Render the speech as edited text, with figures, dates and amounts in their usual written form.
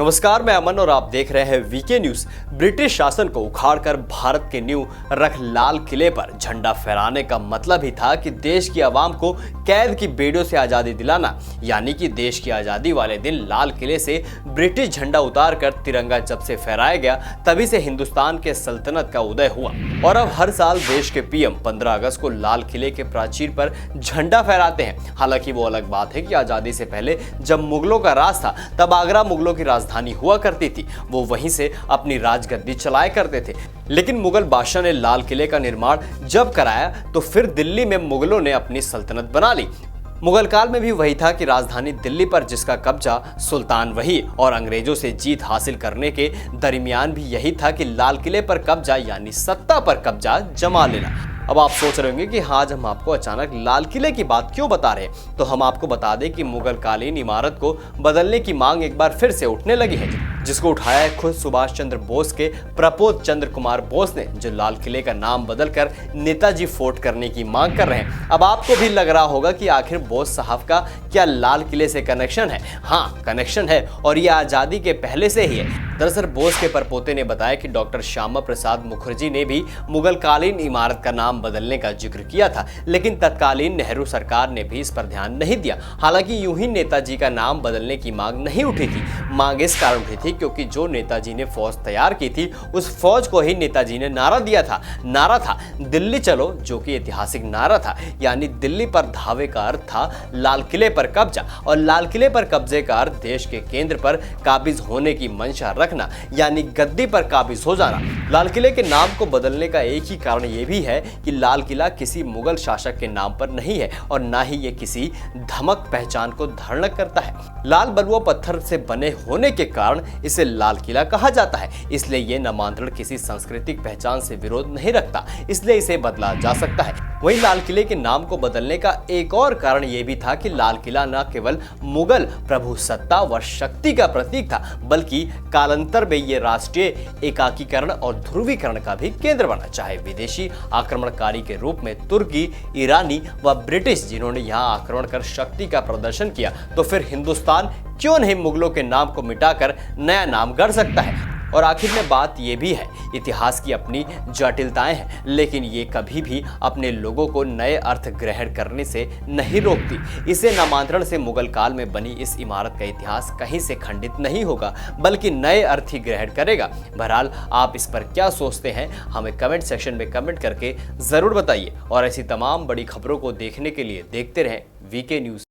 नमस्कार, मैं अमन और आप देख रहे हैं वीके न्यूज। ब्रिटिश शासन को उखाड़कर भारत के नींव रख लाल किले पर झंडा फहराने का मतलब ही था कि देश की आवाम को कैद की बेड़ियों से आजादी दिलाना। यानी कि देश की आजादी वाले दिन लाल किले से ब्रिटिश झंडा उतार कर तिरंगा जब से फहराया गया, तभी से हिंदुस्तान के सल्तनत का उदय हुआ। और अब हर साल देश के पीएम 15 अगस्त को लाल किले के प्राचीर पर झंडा फहराते हैं। हालांकि वो अलग बात है कि आजादी से पहले जब मुगलों का राज था, तब आगरा मुगलों की राजधानी हुआ करती थी। वो वहीं से अपनी राजगद्दी चलाया करते थे। लेकिन मुगल बादशाह ने लाल किले का निर्माण जब कराया तो फिर दिल्ली में मुगलों ने अपनी सल्तनत बना ली। मुगल काल में भी वही था कि राजधानी दिल्ली पर जिसका कब्जा, सुल्तान वही। और अंग्रेजों से जीत हासिल करने के दरमियान भी यही था कि लाल किले पर कब्जा यानी सत्ता पर कब्जा जमा लेना। अब आप सोच रहे होंगे कि आज हम आपको अचानक लाल किले की बात क्यों बता रहे हैं, तो हम आपको बता दें कि मुगल कालीन इमारत को बदलने की मांग एक बार फिर से उठने लगी है, जिसको उठाया है खुद सुभाष चंद्र बोस के प्रपोत चंद्र कुमार बोस ने, जो लाल किले का नाम बदलकर नेताजी फोर्ट करने की मांग कर रहे हैं। अब आपको भी लग रहा होगा कि आखिर बोस साहब का क्या लाल किले से कनेक्शन है? हाँ, कनेक्शन है, और ये आजादी के पहले से ही है। दरअसल बोस के परपोते ने बताया कि डॉक्टर श्यामा प्रसाद मुखर्जी ने भी मुगल कालीन इमारत का नाम बदलने का जिक्र किया था, लेकिन तत्कालीन नेहरू सरकार ने भी इस पर ध्यान नहीं दिया। हालांकि यूं ही नेताजी का नाम बदलने की मांग नहीं उठी थी। मांग इस कारण उठी थी क्योंकि जो नेताजी ने फौज तैयार की थी, उस फौज को ही नेताजी ने नारा दिया था। नारा था दिल्ली चलो, जो कि ऐतिहासिक नारा था। यानी दिल्ली पर धावे का अर्थ था लाल किले पर कब्जा, और लाल किले पर कब्जे का अर्थ देश के केंद्र पर काबिज होने की मंशा रखना, यानी गद्दी पर काबिज हो जाना। लाल किले के नाम को बदलने का एक ही कारण यह भी है कि लाल किला किसी मुगल शासक के नाम पर नहीं है, और ना ही ये किसी धमक पहचान को धारण करता है। लाल बलुआ पत्थर से बने होने के कारण इसे लाल किला कहा जाता है। इसलिए ये नामांतरण किसी सांस्कृतिक पहचान से विरोध नहीं रखता, इसलिए इसे बदला जा सकता है। वहीं लाल किले के नाम को बदलने का एक और कारण यह भी था कि लाल किला न केवल मुगल प्रभु सत्ता व शक्ति का प्रतीक था, बल्कि कालांतर में ये राष्ट्रीय एकाकीकरण और ध्रुवीकरण का भी केंद्र बना। चाहे विदेशी आक्रमणकारी के रूप में तुर्की, ईरानी व ब्रिटिश, जिन्होंने यहाँ आक्रमण कर शक्ति का प्रदर्शन किया, तो फिर हिंदुस्तान क्यों नहीं मुगलों के नाम को मिटाकर नया नाम गढ़ सकता है? और आखिर में बात यह भी है, इतिहास की अपनी जटिलताएं हैं, लेकिन ये कभी भी अपने लोगों को नए अर्थ ग्रहण करने से नहीं रोकती। इसे नामांतरण से मुगल काल में बनी इस इमारत का इतिहास कहीं से खंडित नहीं होगा, बल्कि नए अर्थ ही ग्रहण करेगा। बहरहाल, आप इस पर क्या सोचते हैं, हमें कमेंट सेक्शन में कमेंट करके जरूर बताइए। और ऐसी तमाम बड़ी खबरों को देखने के लिए देखते रहें वीके न्यूज।